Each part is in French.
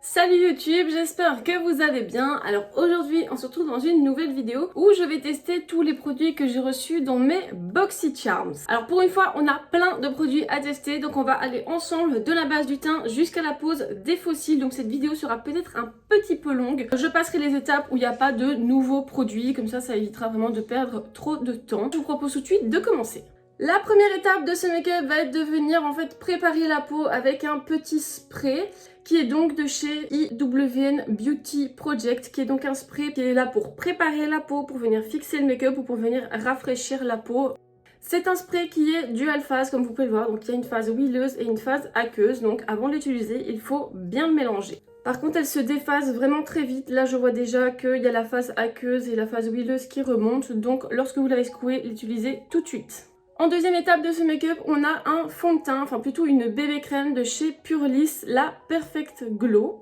Salut YouTube, j'espère que vous allez bien. Alors aujourd'hui, on se retrouve dans une nouvelle vidéo où je vais tester tous les produits que j'ai reçus dans mes BoxyCharms. Alors pour une fois, on a plein de produits à tester, donc on va aller ensemble de la base du teint jusqu'à la pose des fossiles. Donc cette vidéo sera peut-être un petit peu longue. Je passerai les étapes où il n'y a pas de nouveaux produits, comme ça évitera vraiment de perdre trop de temps. Je vous propose tout de suite de commencer. La première étape de ce make-up va être de venir en fait préparer la peau avec un petit spray qui est donc de chez IWN Beauty Project, qui est donc un spray qui est là pour préparer la peau, pour venir fixer le make-up ou pour venir rafraîchir la peau. C'est un spray qui est dual phase comme vous pouvez le voir, donc il y a une phase huileuse et une phase aqueuse, donc avant de l'utiliser il faut bien le mélanger. Par contre elle se déphase vraiment très vite, là je vois déjà qu'il y a la phase aqueuse et la phase huileuse qui remontent, donc lorsque vous l'avez secoué, l'utilisez tout de suite. En deuxième étape de ce make-up, on a un fond de teint, enfin plutôt une bébé crème de chez Purlisse, la Perfect Glow.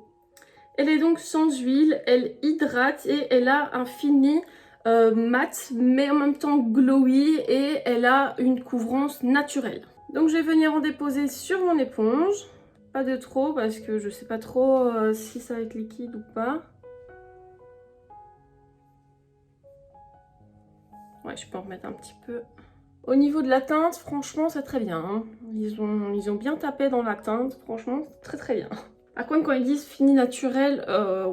Elle est donc sans huile, elle hydrate et elle a un fini mat, mais en même temps glowy et elle a une couvrance naturelle. Donc je vais venir en déposer sur mon éponge, pas de trop parce que je sais pas trop si ça va être liquide ou pas. Ouais, je peux en remettre un petit peu. Au niveau de la teinte, franchement, c'est très bien. Hein. Ils ont bien tapé dans la teinte, franchement, très bien. Par contre, quand ils disent fini naturel,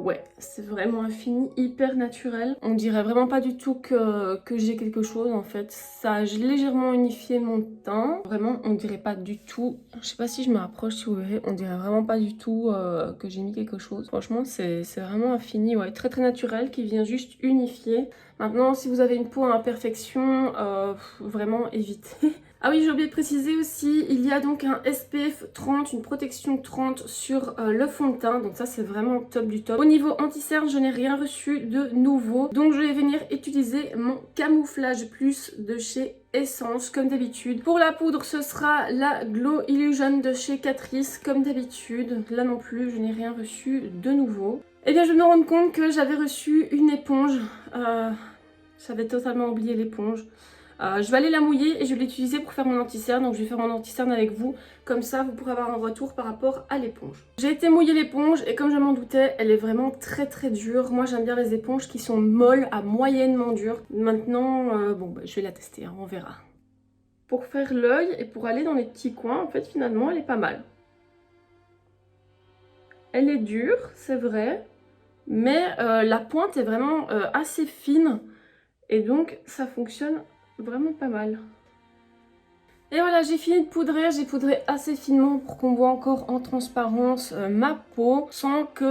ouais, c'est vraiment un fini hyper naturel. On dirait vraiment pas du tout que j'ai quelque chose, en fait. Ça a légèrement unifié mon teint. Vraiment, on dirait pas du tout. Je sais pas si je me rapproche, si vous verrez, on dirait vraiment pas du tout que j'ai mis quelque chose. Franchement, c'est vraiment un fini, ouais, très naturel qui vient juste unifier. Maintenant, si vous avez une peau à imperfection, vraiment évitez. Ah oui, j'ai oublié de préciser aussi, il y a donc un SPF 30, une protection 30 sur le fond de teint. Donc ça, c'est vraiment top du top. Au niveau anti-cerne, je n'ai rien reçu de nouveau. Donc je vais venir utiliser mon Camouflage Plus de chez Essence, comme d'habitude. Pour la poudre, ce sera la Glow Illusion de chez Catrice, comme d'habitude. Là non plus, je n'ai rien reçu de nouveau. Et bien, je me rends compte que j'avais reçu une éponge. J'avais totalement oublié l'éponge. Je vais aller la mouiller et je vais l'utiliser pour faire mon anti-cerne. Donc je vais faire mon anti-cerne avec vous. Comme ça, vous pourrez avoir un retour par rapport à l'éponge. J'ai été mouiller l'éponge et comme je m'en doutais, elle est vraiment très dure. Moi, j'aime bien les éponges qui sont molles à moyennement dures. Maintenant, bon, je vais la tester, hein, on verra. Pour faire l'œil et pour aller dans les petits coins, en fait, finalement, elle est pas mal. Elle est dure, c'est vrai. Mais la pointe est vraiment assez fine. Et donc, ça fonctionne vraiment pas mal. Et voilà, j'ai fini de poudrer, j'ai poudré assez finement pour qu'on voit encore en transparence ma peau sans que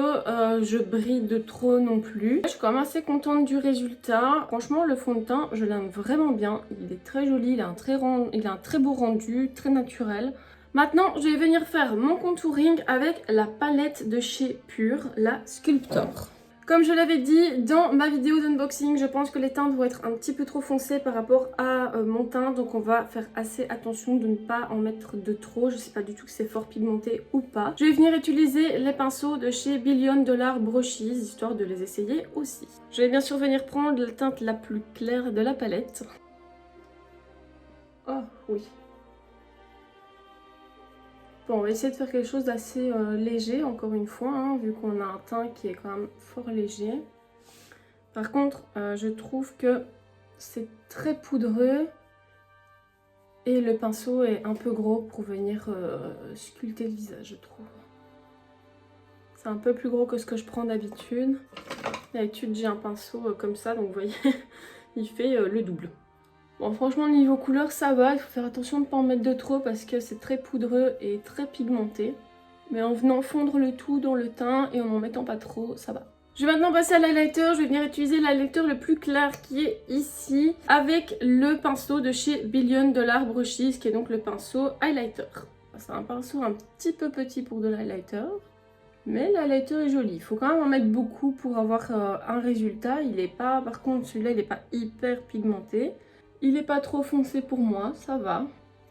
je brille de trop non plus. Je suis quand même assez contente du résultat. Franchement, le fond de teint, je l'aime vraiment bien. Il est très joli, il a un très beau rendu, très naturel. Maintenant, je vais venir faire mon contouring avec la palette de chez Pure, la Sculptor. Comme je l'avais dit dans ma vidéo d'unboxing, je pense que les teintes vont être un petit peu trop foncées par rapport à mon teint. Donc on va faire assez attention de ne pas en mettre de trop. Je ne sais pas du tout que c'est fort pigmenté ou pas. Je vais venir utiliser les pinceaux de chez Billion Dollar Brushes, histoire de les essayer aussi. Je vais bien sûr venir prendre la teinte la plus claire de la palette. Oh oui. Bon, on va essayer de faire quelque chose d'assez léger, encore une fois, hein, vu qu'on a un teint qui est quand même fort léger. Par contre, je trouve que c'est très poudreux et le pinceau est un peu gros pour venir sculpter le visage, je trouve. C'est un peu plus gros que ce que je prends d'habitude. D'habitude, j'ai un pinceau comme ça, donc vous voyez, il fait le double. Bon, franchement, niveau couleur, ça va. Il faut faire attention de ne pas en mettre de trop parce que c'est très poudreux et très pigmenté. Mais en venant fondre le tout dans le teint et en n'en mettant pas trop, ça va. Je vais maintenant passer à l'highlighter. Je vais venir utiliser l'highlighter le plus clair qui est ici avec le pinceau de chez Billion Dollar Brushes qui est donc le pinceau highlighter. C'est un pinceau un petit peu petit pour de l'highlighter. Mais l'highlighter est joli. Il faut quand même en mettre beaucoup pour avoir un résultat. Il est pas, par contre, celui-là, il n'est pas hyper pigmenté. Il n'est pas trop foncé pour moi, ça va.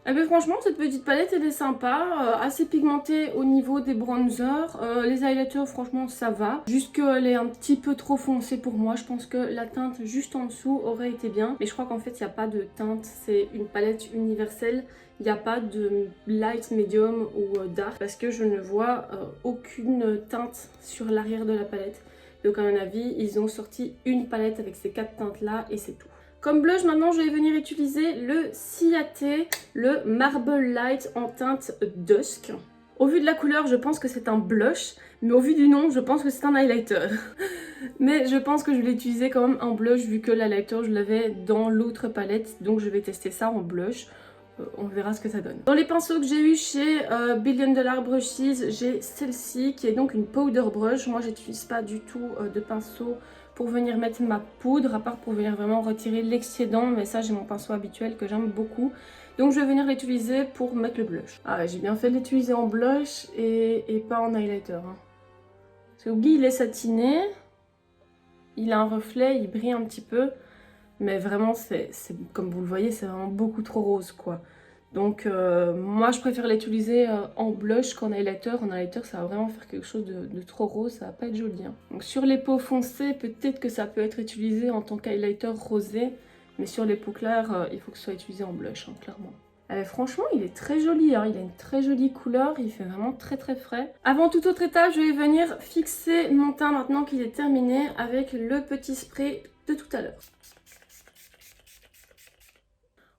Eh bien franchement cette petite palette elle est sympa, assez pigmentée au niveau des bronzers, les highlighters franchement ça va, juste qu'elle est un petit peu trop foncée pour moi, je pense que la teinte juste en dessous aurait été bien, mais je crois qu'en fait il n'y a pas de teinte, c'est une palette universelle, il n'y a pas de light, medium ou dark, parce que je ne vois aucune teinte sur l'arrière de la palette, donc à mon avis ils ont sorti une palette avec ces 4 teintes là et c'est tout. Comme blush, maintenant, je vais venir utiliser le Ciaté, le Marble Light en teinte Dusk. Au vu de la couleur, je pense que c'est un blush, mais au vu du nom, je pense que c'est un highlighter. Mais je pense que je vais l'utiliser quand même en blush, vu que l'highlighter, je l'avais dans l'autre palette, donc je vais tester ça en blush. On verra ce que ça donne. Dans les pinceaux que j'ai eu chez Billion Dollar Brushes, j'ai celle-ci qui est donc une powder brush. Moi, j'utilise pas du tout de pinceau pour venir mettre ma poudre, à part pour venir vraiment retirer l'excédent, mais ça j'ai mon pinceau habituel que j'aime beaucoup. Donc je vais venir l'utiliser pour mettre le blush. Ah ouais, j'ai bien fait de l'utiliser en blush et pas en highlighter. Hein. Parce que oui, il est satiné, il a un reflet, il brille un petit peu, mais vraiment c'est comme vous le voyez, c'est vraiment beaucoup trop rose quoi. Donc moi je préfère l'utiliser en blush qu'en highlighter. En highlighter ça va vraiment faire quelque chose de trop rose, ça va pas être joli. Hein. Donc sur les peaux foncées, peut-être que ça peut être utilisé en tant qu'highlighter rosé. Mais sur les peaux claires, il faut que ce soit utilisé en blush, hein, clairement. Franchement il est très joli, hein. Il a une très jolie couleur, il fait vraiment très très frais. Avant toute autre étape, je vais venir fixer mon teint maintenant qu'il est terminé avec le petit spray de tout à l'heure.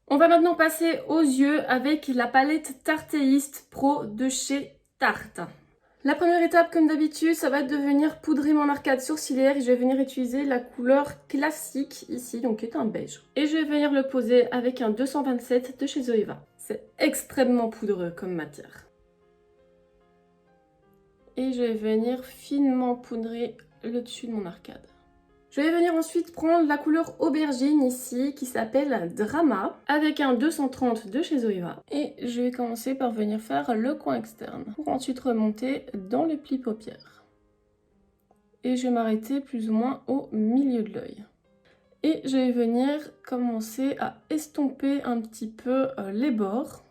On va maintenant passer aux yeux avec la palette Tarteist Pro de chez Tarte. La première étape, comme d'habitude, ça va être de venir poudrer mon arcade sourcilière et je vais venir utiliser la couleur classique ici, donc qui est un beige. Et je vais venir le poser avec un 227 de chez Zoeva. C'est extrêmement poudreux comme matière. Et je vais venir finement poudrer le dessus de mon arcade. Je vais venir ensuite prendre la couleur aubergine ici qui s'appelle Drama avec un 230 de chez Zoeva. Et je vais commencer par venir faire le coin externe pour ensuite remonter dans le pli paupière. Et je vais m'arrêter plus ou moins au milieu de l'œil. Et je vais venir commencer à estomper un petit peu les bords.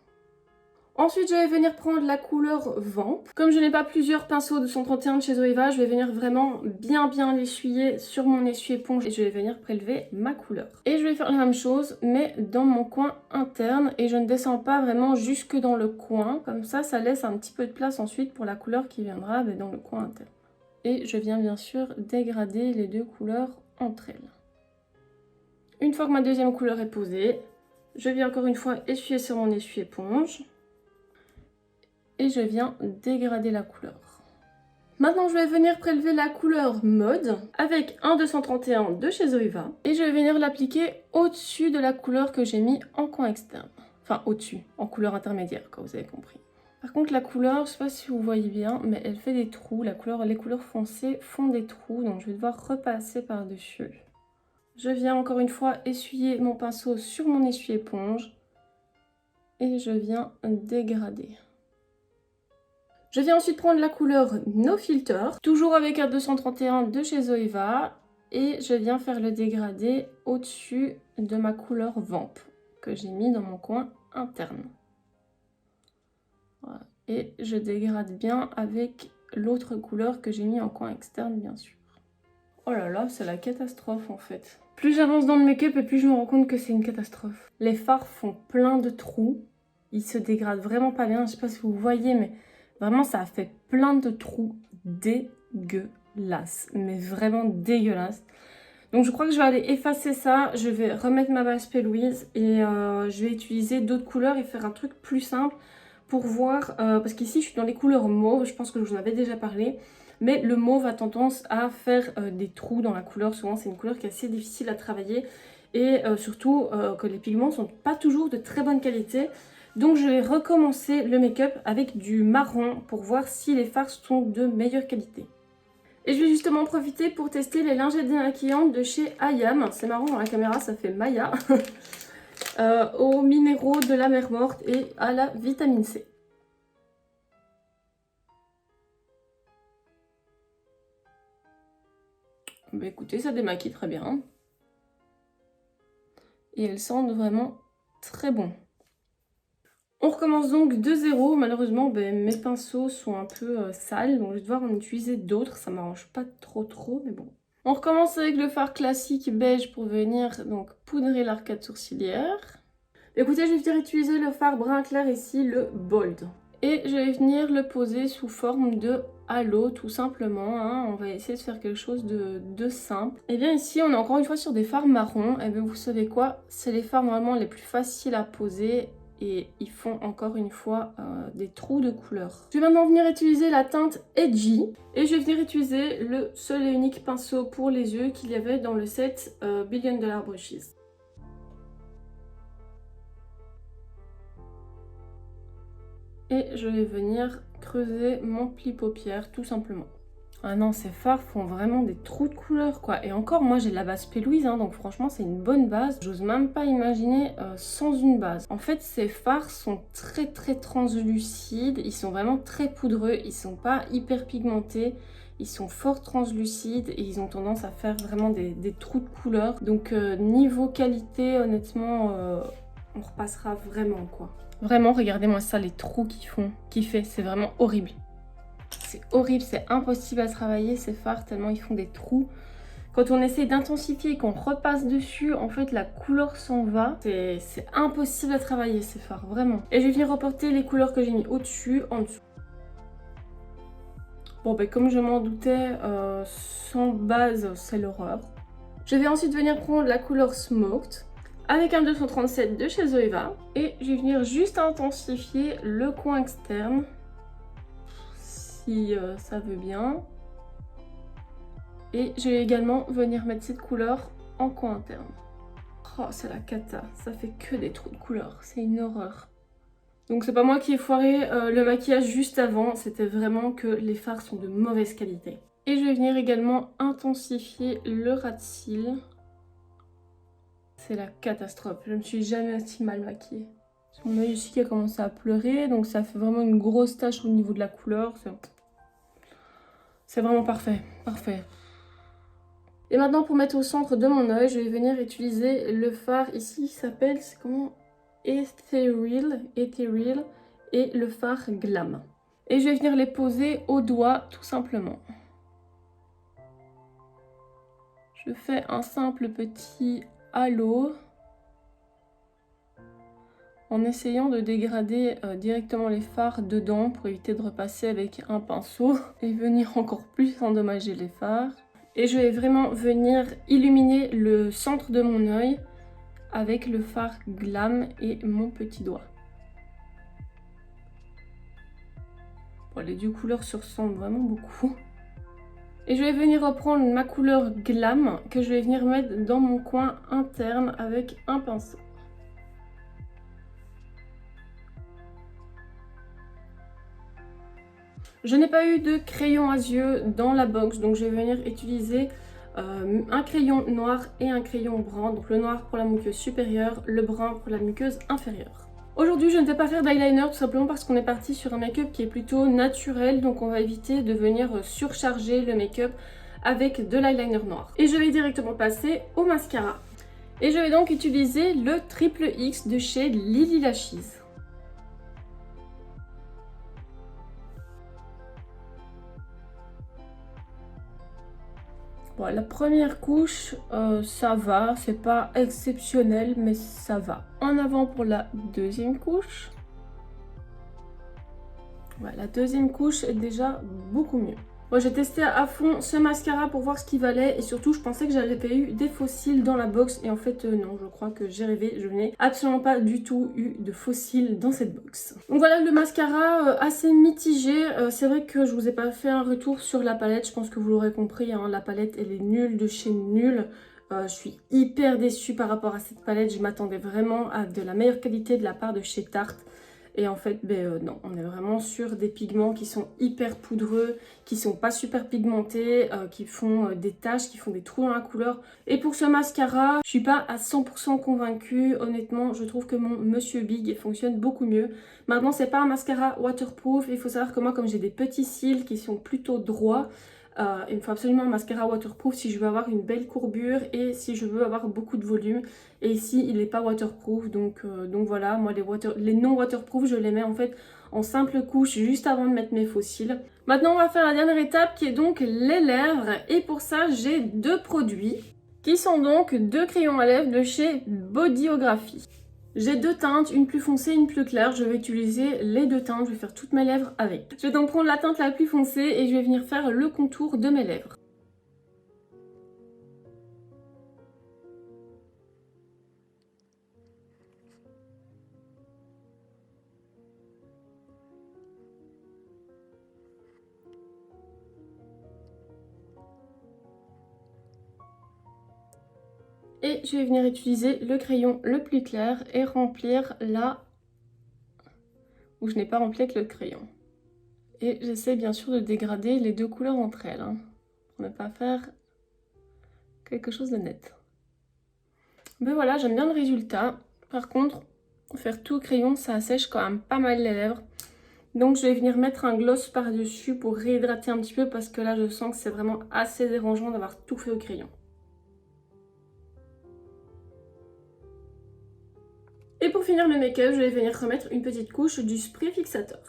Ensuite, je vais venir prendre la couleur Vamp. Comme je n'ai pas plusieurs pinceaux de 131 de chez Zoeva, je vais venir vraiment bien l'essuyer sur mon essuie-éponge et je vais venir prélever ma couleur. Et je vais faire la même chose, mais dans mon coin interne et je ne descends pas vraiment jusque dans le coin. Comme ça laisse un petit peu de place ensuite pour la couleur qui viendra dans le coin interne. Et je viens bien sûr dégrader les deux couleurs entre elles. Une fois que ma deuxième couleur est posée, je viens encore une fois essuyer sur mon essuie-éponge. Et je viens dégrader la couleur. Maintenant, je vais venir prélever la couleur Mode avec un 231 de chez Zoeva. Et je vais venir l'appliquer au-dessus de la couleur que j'ai mis en coin externe. Enfin, au-dessus, en couleur intermédiaire, comme vous avez compris. Par contre, la couleur, je ne sais pas si vous voyez bien, mais elle fait des trous. Les couleurs foncées font des trous, donc je vais devoir repasser par-dessus. Je viens encore une fois essuyer mon pinceau sur mon essuie-éponge. Et je viens dégrader. Je viens ensuite prendre la couleur No Filter, toujours avec un 231 de chez Zoeva. Et je viens faire le dégradé au-dessus de ma couleur Vamp, que j'ai mis dans mon coin interne. Voilà. Et je dégrade bien avec l'autre couleur que j'ai mis en coin externe, bien sûr. Oh là là, c'est la catastrophe en fait. Plus j'avance dans le make-up et plus je me rends compte que c'est une catastrophe. Les fards font plein de trous. Ils se dégradent vraiment pas bien. Je sais pas si vous voyez, mais vraiment ça a fait plein de trous dégueulasses. Mais vraiment dégueulasses. Donc je crois que je vais aller effacer ça. Je vais remettre ma base P. Louise et je vais utiliser d'autres couleurs et faire un truc plus simple pour voir. Parce qu'ici je suis dans les couleurs mauve. Je pense que je vous en avais déjà parlé. Mais le mauve a tendance à faire des trous dans la couleur. Souvent, c'est une couleur qui est assez difficile à travailler. Et surtout que les pigments ne sont pas toujours de très bonne qualité. Donc, je vais recommencer le make-up avec du marron pour voir si les fards sont de meilleure qualité. Et je vais justement en profiter pour tester les lingettes démaquillantes de chez Ayam. C'est marrant, dans la caméra, ça fait Maya. Aux minéraux de la mer morte et à la vitamine C. Bah écoutez, ça démaquille très bien. Et elles sentent vraiment très bon. On recommence donc de zéro. Malheureusement, mes pinceaux sont un peu sales, donc je vais devoir en utiliser d'autres. Ça m'arrange pas trop, mais bon. On recommence avec le fard classique beige pour venir donc poudrer l'arcade sourcilière. Écoutez, je vais venir utiliser le fard brun clair ici, le Bold. Et je vais venir le poser sous forme de halo, tout simplement. Hein. On va essayer de faire quelque chose de simple. Et bien ici, on est encore une fois sur des fards marrons. Et bien vous savez quoi? C'est les fards vraiment les plus faciles à poser. Et ils font encore une fois des trous de couleur. Je vais maintenant venir utiliser la teinte Edgy. Et je vais venir utiliser le seul et unique pinceau pour les yeux qu'il y avait dans le set Billion Dollar Brushes. Et je vais venir creuser mon pli paupière tout simplement. Ah non, ces fards font vraiment des trous de couleur quoi. Et encore, moi j'ai la base P. Louise, hein, donc franchement c'est une bonne base. J'ose même pas imaginer sans une base. En fait, ces fards sont très translucides. Ils sont vraiment très poudreux. Ils sont pas hyper pigmentés. Ils sont fort translucides et ils ont tendance à faire vraiment des trous de couleur. Donc niveau qualité, honnêtement, on repassera vraiment quoi. Vraiment, regardez-moi ça, les trous qu'ils fait, c'est vraiment horrible. C'est horrible, c'est impossible à travailler ces fards tellement ils font des trous. Quand on essaie d'intensifier et qu'on repasse dessus, en fait la couleur s'en va. C'est impossible à travailler ces fards, vraiment. Et je vais venir reporter les couleurs que j'ai mis au-dessus, en dessous. Bon comme je m'en doutais, sans base c'est l'horreur. Je vais ensuite venir prendre la couleur Smoked avec un 237 de chez Zoeva et je vais venir juste intensifier le coin externe si ça veut bien. Et je vais également venir mettre cette couleur en coin interne. Oh, c'est la cata, ça fait que des trous de couleur, c'est une horreur. Donc c'est pas moi qui ai foiré le maquillage juste avant, c'était vraiment que les fards sont de mauvaise qualité. Et je vais venir également intensifier le ras de cils. C'est la catastrophe, je me suis jamais aussi mal maquillée. Mon œil ici qui a commencé à pleurer, donc ça fait vraiment une grosse tache au niveau de la couleur. C'est vraiment parfait, parfait. Et maintenant pour mettre au centre de mon œil, je vais venir utiliser le fard ici, qui s'appelle, c'est comment? Ethereal et le fard Glam. Et je vais venir les poser au doigt tout simplement. Je fais un simple petit halo en essayant de dégrader directement les fards dedans pour éviter de repasser avec un pinceau et venir encore plus endommager les fards. Et je vais vraiment venir illuminer le centre de mon œil avec le fard Glam et mon petit doigt. Bon, les deux couleurs se ressemblent vraiment beaucoup. Et je vais venir reprendre ma couleur Glam que je vais venir mettre dans mon coin interne avec un pinceau. Je n'ai pas eu de crayon à yeux dans la box, donc je vais venir utiliser un crayon noir et un crayon brun. Donc le noir pour la muqueuse supérieure, le brun pour la muqueuse inférieure. Aujourd'hui, je ne vais pas faire d'eyeliner tout simplement parce qu'on est parti sur un make-up qui est plutôt naturel. Donc on va éviter de venir surcharger le make-up avec de l'eyeliner noir. Et je vais directement passer au mascara. Et je vais donc utiliser le Triple X de chez Lily Lashes. Bon, la première couche, ça va, c'est pas exceptionnel, mais ça va. En avant pour la deuxième couche. Ouais, la deuxième couche est déjà beaucoup mieux. Bon, j'ai testé à fond ce mascara pour voir ce qu'il valait et surtout je pensais que j'avais eu des faux cils dans la box et en fait non, je crois que j'ai rêvé, je n'ai absolument pas du tout eu de faux cils dans cette box. Donc voilà le mascara assez mitigé, c'est vrai que je vous ai pas fait un retour sur la palette, je pense que vous l'aurez compris, hein, la palette elle est nulle de chez nulle. Je suis hyper déçue par rapport à cette palette, je m'attendais vraiment à de la meilleure qualité de la part de chez Tarte. Et en fait, non, on est vraiment sur des pigments qui sont hyper poudreux, qui sont pas super pigmentés, qui font des taches, qui font des trous dans la couleur. Et pour ce mascara, je suis pas à 100% convaincue. Honnêtement, je trouve que mon Monsieur Big fonctionne beaucoup mieux. Maintenant, c'est pas un mascara waterproof. Il faut savoir que moi, comme j'ai des petits cils qui sont plutôt droits, Il me faut absolument un mascara waterproof si je veux avoir une belle courbure et si je veux avoir beaucoup de volume. Et ici, il n'est pas waterproof, donc voilà, moi les non waterproof, je les mets en fait en simple couche juste avant de mettre mes faux cils. Maintenant, on va faire la dernière étape qui est donc les lèvres. Et pour ça, j'ai deux produits qui sont donc deux crayons à lèvres de chez Bodyography. J'ai deux teintes, une plus foncée, une plus claire. Je vais utiliser les deux teintes, je vais faire toutes mes lèvres avec. Je vais donc prendre la teinte la plus foncée et je vais venir faire le contour de mes lèvres. Et je vais venir utiliser le crayon le plus clair et remplir là où je n'ai pas rempli avec le crayon. Et j'essaie bien sûr de dégrader les deux couleurs entre elles, hein, pour ne pas faire quelque chose de net. Mais voilà, j'aime bien le résultat. Par contre, faire tout au crayon, ça assèche quand même pas mal les lèvres. Donc je vais venir mettre un gloss par-dessus pour réhydrater un petit peu parce que là je sens que c'est vraiment assez dérangeant d'avoir tout fait au crayon. Et pour finir le make-up, je vais venir remettre une petite couche du spray fixateur.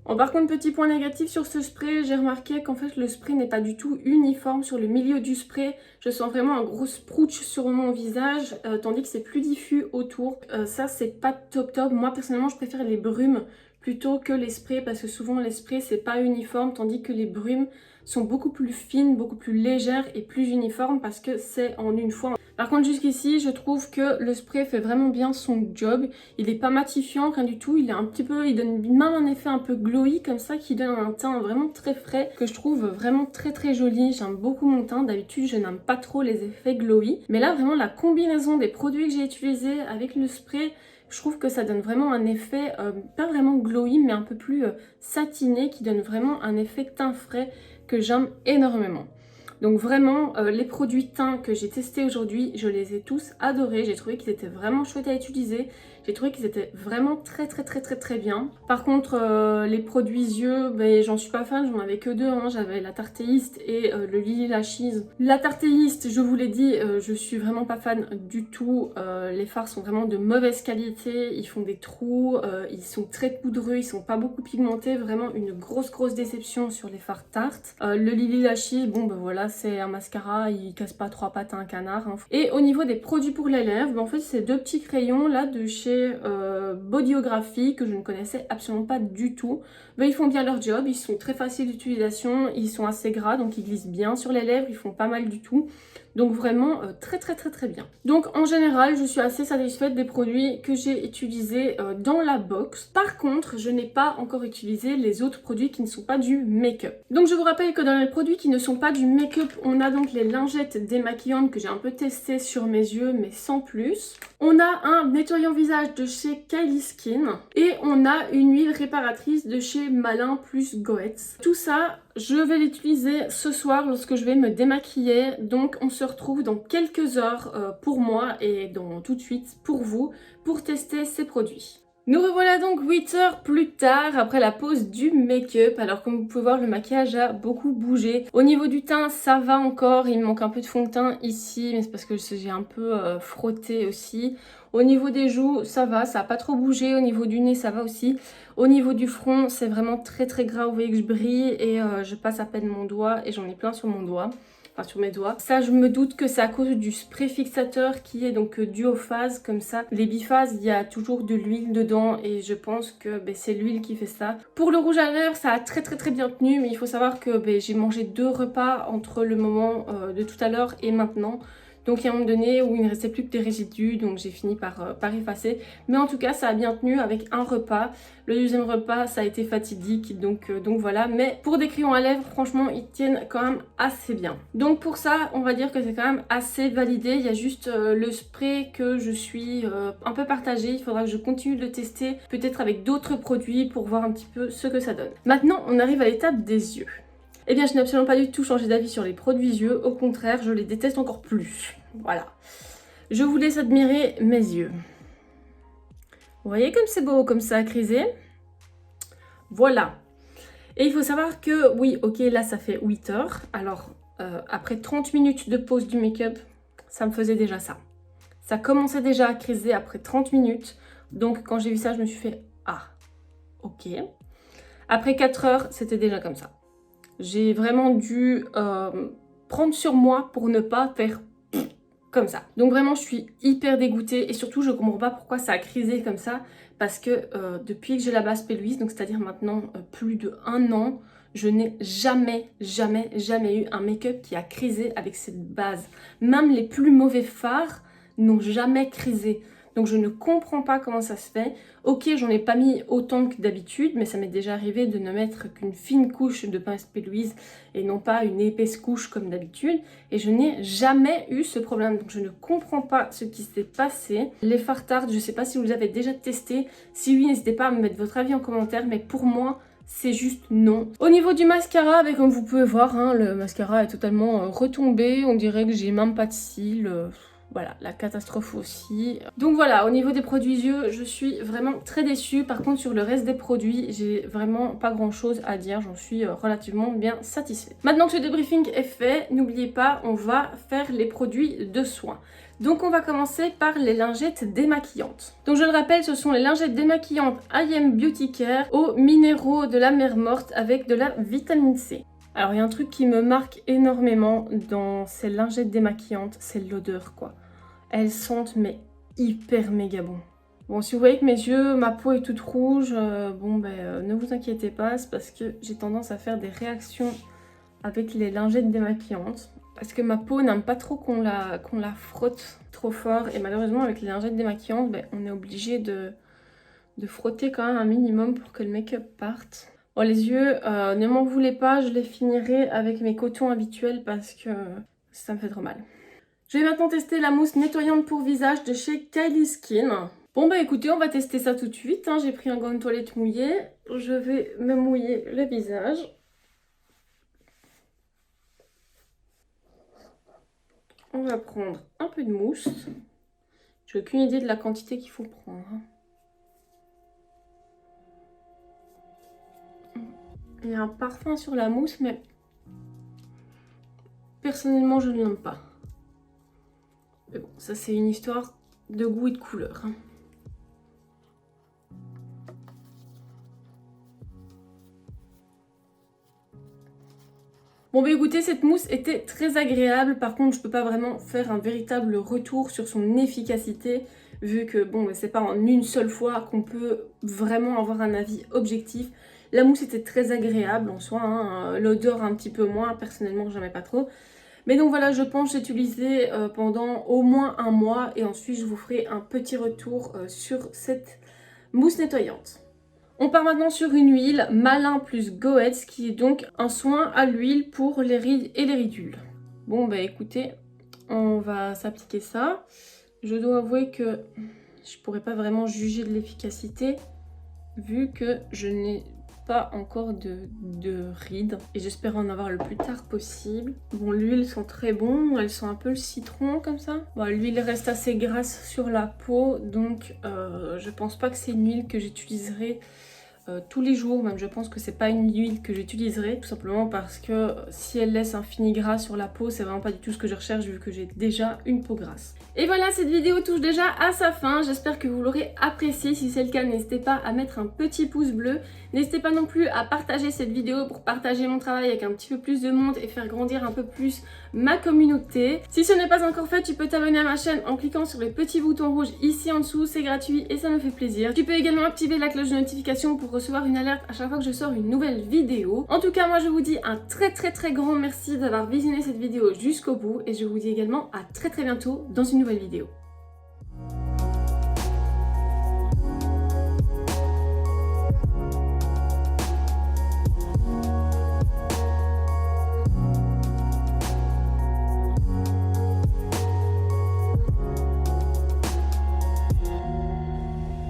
Bon, par contre, petit point négatif sur ce spray, j'ai remarqué qu'en fait le spray n'est pas du tout uniforme sur le milieu du spray. Je sens vraiment un gros sprouch sur mon visage, tandis que c'est plus diffus autour. Ça, c'est pas top top. Moi, personnellement, je préfère les brumes plutôt que les sprays parce que souvent les sprays, c'est pas uniforme, tandis que les brumes sont beaucoup plus fines, beaucoup plus légères et plus uniformes parce que c'est en une fois. Par contre, jusqu'ici, je trouve que le spray fait vraiment bien son job. Il est pas matifiant, rien du tout. Il est un petit peu, il donne même un effet un peu glowy comme ça, qui donne un teint vraiment très frais, que je trouve vraiment très très joli. J'aime beaucoup mon teint. D'habitude, je n'aime pas trop les effets glowy. Mais là, vraiment, la combinaison des produits que j'ai utilisés avec le spray, je trouve que ça donne vraiment un effet, pas vraiment glowy, mais un peu plus satiné, qui donne vraiment un effet teint frais que j'aime énormément. Donc vraiment, les produits teints que j'ai testés aujourd'hui, je les ai tous adorés. J'ai trouvé qu'ils étaient vraiment chouettes à utiliser. J'ai trouvé qu'ils étaient vraiment très bien. Par contre, les produits yeux, ben, j'en suis pas fan, j'en avais que deux. Hein. J'avais la Tartéiste et le Lily Lashes. La Tartéiste, je vous l'ai dit, je suis vraiment pas fan du tout. Les fards sont vraiment de mauvaise qualité, ils font des trous, ils sont très poudreux, ils sont pas beaucoup pigmentés. Vraiment une grosse déception sur les fards Tarte. Le Lily Lashes, bon ben voilà, c'est un mascara, il casse pas trois pattes à un canard. Hein. Et au niveau des produits pour les lèvres, ben en fait c'est deux petits crayons là de chez Bodyography que je ne connaissais absolument pas du tout. Ben, ils font bien leur job, ils sont très faciles d'utilisation, ils sont assez gras donc ils glissent bien sur les lèvres, ils font pas mal du tout. Donc vraiment très bien. Donc en général, je suis assez satisfaite des produits que j'ai utilisés dans la box. Par contre, je n'ai pas encore utilisé les autres produits qui ne sont pas du make-up. Donc je vous rappelle que dans les produits qui ne sont pas du make-up, on a donc les lingettes démaquillantes que j'ai un peu testées sur mes yeux, mais sans plus. On a un nettoyant visage de chez Kylie Skin et on a une huile réparatrice de chez Malin plus Goetz. Tout ça, je vais l'utiliser ce soir lorsque je vais me démaquiller. Donc on se retrouve dans quelques heures pour moi et tout de suite pour vous pour tester ces produits. Nous revoilà donc 8 heures plus tard après la pause du make-up. Alors comme vous pouvez voir, le maquillage a beaucoup bougé. Au niveau du teint, ça va encore. Il me manque un peu de fond de teint ici, mais c'est parce que j'ai un peu frotté aussi. Au niveau des joues, ça va, ça n'a pas trop bougé. Au niveau du nez, ça va aussi. Au niveau du front, c'est vraiment très gras. Vous voyez que je brille et je passe à peine mon doigt et j'en ai plein sur mon doigt. Enfin, sur mes doigts. Ça, je me doute que c'est à cause du spray fixateur qui est donc duophase comme ça. Les biphases, il y a toujours de l'huile dedans et je pense que c'est l'huile qui fait ça. Pour le rouge à lèvres, ça a très bien tenu, mais il faut savoir que j'ai mangé 2 repas entre le moment de tout à l'heure et maintenant. Donc il y a un moment donné où il ne restait plus que des résidus, donc j'ai fini par effacer. Mais en tout cas, ça a bien tenu avec un repas. Le deuxième repas, ça a été fatidique, donc voilà. Mais pour des crayons à lèvres, franchement, ils tiennent quand même assez bien. Donc pour ça, on va dire que c'est quand même assez validé. Il y a juste le spray que je suis un peu partagée. Il faudra que je continue de le tester, peut-être avec d'autres produits pour voir un petit peu ce que ça donne. Maintenant, on arrive à l'étape des yeux. Eh bien, je n'ai absolument pas du tout changé d'avis sur les produits yeux. Au contraire, je les déteste encore plus. Voilà. Je vous laisse admirer mes yeux. Vous voyez comme c'est beau, comme ça, crisé. Voilà. Et il faut savoir que, oui, ok, là ça fait 8 heures. Alors, après 30 minutes de pause du make-up, ça me faisait déjà ça. Ça commençait déjà à criser après 30 minutes. Donc quand j'ai vu ça, je me suis fait « Ah, ok ». Après 4 heures, c'était déjà comme ça. J'ai vraiment dû prendre sur moi pour ne pas faire comme ça. Donc vraiment, je suis hyper dégoûtée et surtout, je comprends pas pourquoi ça a crisé comme ça. Parce que depuis que j'ai la base P. donc c'est-à-dire maintenant plus de 1 an, je n'ai jamais eu un make-up qui a crisé avec cette base. Même les plus mauvais fards n'ont jamais crisé. Donc je ne comprends pas comment ça se fait. Ok, j'en ai pas mis autant que d'habitude, mais ça m'est déjà arrivé de ne mettre qu'une fine couche de pince P. et non pas une épaisse couche comme d'habitude. Et je n'ai jamais eu ce problème. Donc je ne comprends pas ce qui s'est passé. Les fards Tarte, je ne sais pas si vous les avez déjà testés. Si oui, n'hésitez pas à me mettre votre avis en commentaire. Mais pour moi, c'est juste non. Au niveau du mascara, comme vous pouvez voir, hein, le mascara est totalement retombé. On dirait que j'ai même pas de cils. Voilà, la catastrophe aussi. Donc voilà, au niveau des produits yeux, je suis vraiment très déçue. Par contre, sur le reste des produits, j'ai vraiment pas grand chose à dire. J'en suis relativement bien satisfaite. Maintenant que ce débriefing est fait, n'oubliez pas, on va faire les produits de soins. Donc on va commencer par les lingettes démaquillantes. Donc je le rappelle, ce sont les lingettes démaquillantes I.M. Beauty Care aux minéraux de la mer morte avec de la vitamine C. Alors il y a un truc qui me marque énormément dans ces lingettes démaquillantes, c'est l'odeur quoi. Elles sentent mais hyper méga bon. Bon, si vous voyez que mes yeux, ma peau est toute rouge, ne vous inquiétez pas, c'est parce que j'ai tendance à faire des réactions avec les lingettes démaquillantes. Parce que ma peau n'aime pas trop qu'on la frotte trop fort. Et malheureusement avec les lingettes démaquillantes, on est obligé de frotter quand même un minimum pour que le make-up parte. Bon, les yeux, ne m'en voulez pas, je les finirai avec mes cotons habituels parce que ça me fait trop mal. Je vais maintenant tester la mousse nettoyante pour visage de chez Kylie Skin. Bon écoutez, on va tester ça tout de suite. Hein. J'ai pris un gant de toilette mouillé. Je vais me mouiller le visage. On va prendre un peu de mousse. J'ai aucune idée de la quantité qu'il faut prendre. Il y a un parfum sur la mousse, mais personnellement, je ne l'aime pas. Mais bon, ça c'est une histoire de goût et de couleur. Bon écoutez, cette mousse était très agréable. Par contre, je peux pas vraiment faire un véritable retour sur son efficacité. Vu que c'est pas en une seule fois qu'on peut vraiment avoir un avis objectif. La mousse était très agréable en soi, hein. L'odeur un petit peu moins, personnellement j'aimais pas trop. Mais donc voilà, je pense l'utiliser pendant au moins 1 mois et ensuite je vous ferai un petit retour sur cette mousse nettoyante. On part maintenant sur une huile Malin plus Goetz qui est donc un soin à l'huile pour les rides et les ridules. Bon écoutez, on va s'appliquer ça. Je dois avouer que je pourrais pas vraiment juger de l'efficacité vu que je n'ai pas encore de rides et j'espère en avoir le plus tard possible. Bon, l'huile sent très bon, elle sent un peu le citron comme ça. Bon, l'huile reste assez grasse sur la peau, donc je pense pas que c'est une huile que j'utiliserai tous les jours. Même je pense que c'est pas une huile que j'utiliserai, tout simplement parce que si elle laisse un fini gras sur la peau, c'est vraiment pas du tout ce que je recherche vu que j'ai déjà une peau grasse. Et voilà, cette vidéo touche déjà à sa fin. J'espère que vous l'aurez appréciée. Si c'est le cas, n'hésitez pas à mettre un petit pouce bleu. N'hésitez pas non plus à partager cette vidéo pour partager mon travail avec un petit peu plus de monde et faire grandir un peu plus ma communauté. Si ce n'est pas encore fait, tu peux t'abonner à ma chaîne en cliquant sur le petit bouton rouge ici en dessous. C'est gratuit et ça me fait plaisir. Tu peux également activer la cloche de notification pour recevoir une alerte à chaque fois que je sors une nouvelle vidéo. En tout cas, moi je vous dis un très grand merci d'avoir visionné cette vidéo jusqu'au bout et je vous dis également à très bientôt dans une nouvelle vidéo.